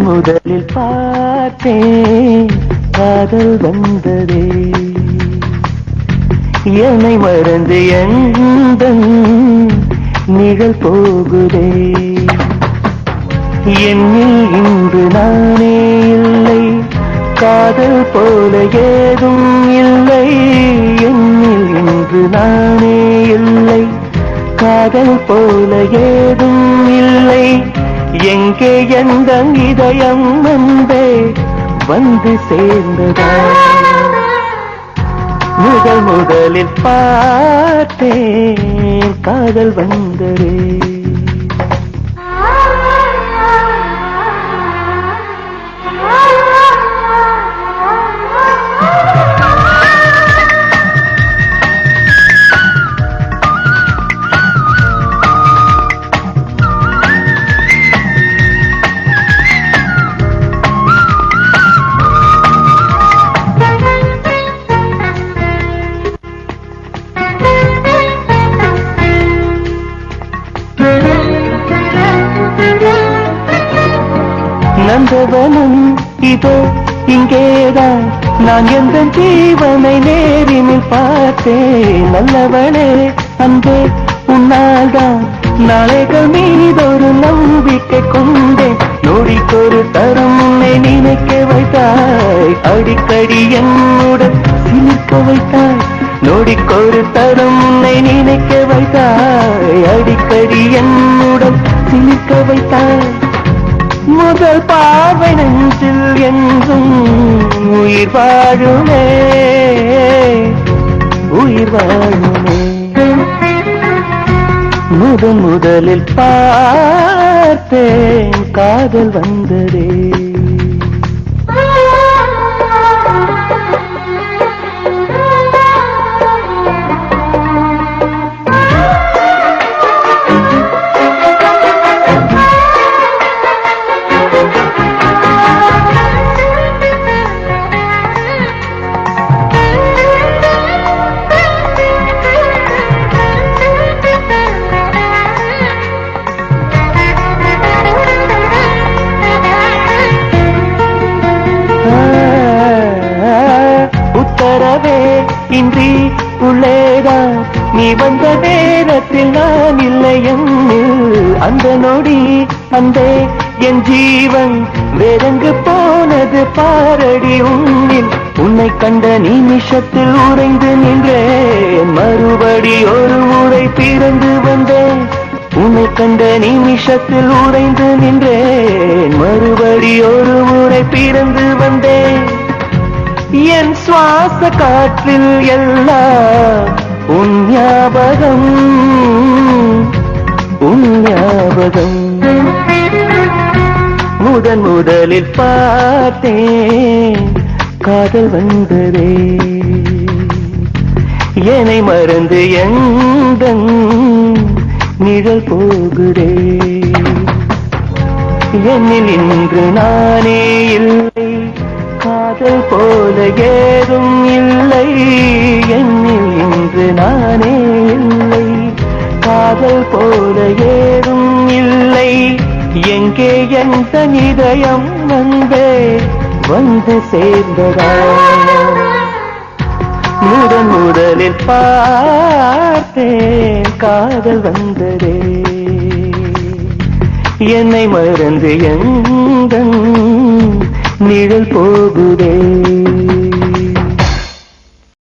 முதலில் பார்த்தேன் காதல் வந்ததே, என்னை மறந்து எந்தன் நிழல் போகுதே. என்னில் இன்று நானே இல்லை, காதல் போல ஏதும் இல்லை. என்னில் இன்று நானே இல்லை, காதல் போல ஏதும் இல்லை. எங்கே எந்த இதயம் வந்தே வந்து சேர்ந்ததா? முதலில் பார்த்தேன் காதல் வந்ததே. நந்தவனம் இதோ இங்கேதான், நான் எந்த ஜீவனை நேரினில் பார்த்தேன். நல்லவனே அன்பே உன்னால்தான் நாளைகள் மீதொரு நம்பிக்கை கொண்டேன். நொடிக்கொரு தரம் உன்னை நினைக்க வைத்தாய், அடிக்கடி என்னுடன் சிரிக்க வைத்தாய். நொடிக்கொரு தரம் உன்னை நினைக்க வைத்தாய், அடிக்கடி என்னுடன் சிரிக்க வைத்தாய். முதல் பார்வை நெஞ்சில் என்றும் உயிர் வாழுமே, உயிர் வாழுமே. முதலில் பார்த்தேன் காதல் வந்ததே. உத்தரவே இன்றி உள்ளேதான் நீ வந்த நேரத்தில் நான் இல்லை என்னில். அந்த நொடி அந்த என் ஜீவன் வேறெங்கு போனது பாரடி உன்னில். உன்னை கண்ட நிமிஷத்தில் உறைந்து நின்றேன், மறுபடி ஒரு முறை பிறந்து வந்தேன். உன்னை கண்ட நிமிஷத்தில் உறைந்து நின்றேன், மறுபடி ஒரு முறை பிறந்து வந்தேன். என் சுவாச காற்றில் எல்லாம் உன் ஞாபகம், உன் ஞாபகம். முதலில் பார்த்தேன் காதல் வந்ததே, என்னை மறந்து எந்தன் நிழல் போகுதே. என்னில் இன்று நானே இல்லை, காதல் போல ஏதும் இல்லை. என்னில் இன்று நானே இல்லை, காதல் போல ஏதும் இல்லை. எங்கே எந்த இதயம் வந்தே வந்து சேர்ந்ததா? முதலில் பார்த்தேன் காதல் வந்ததே, என்னை மறந்து எந்தன் நிழல் போகுதே.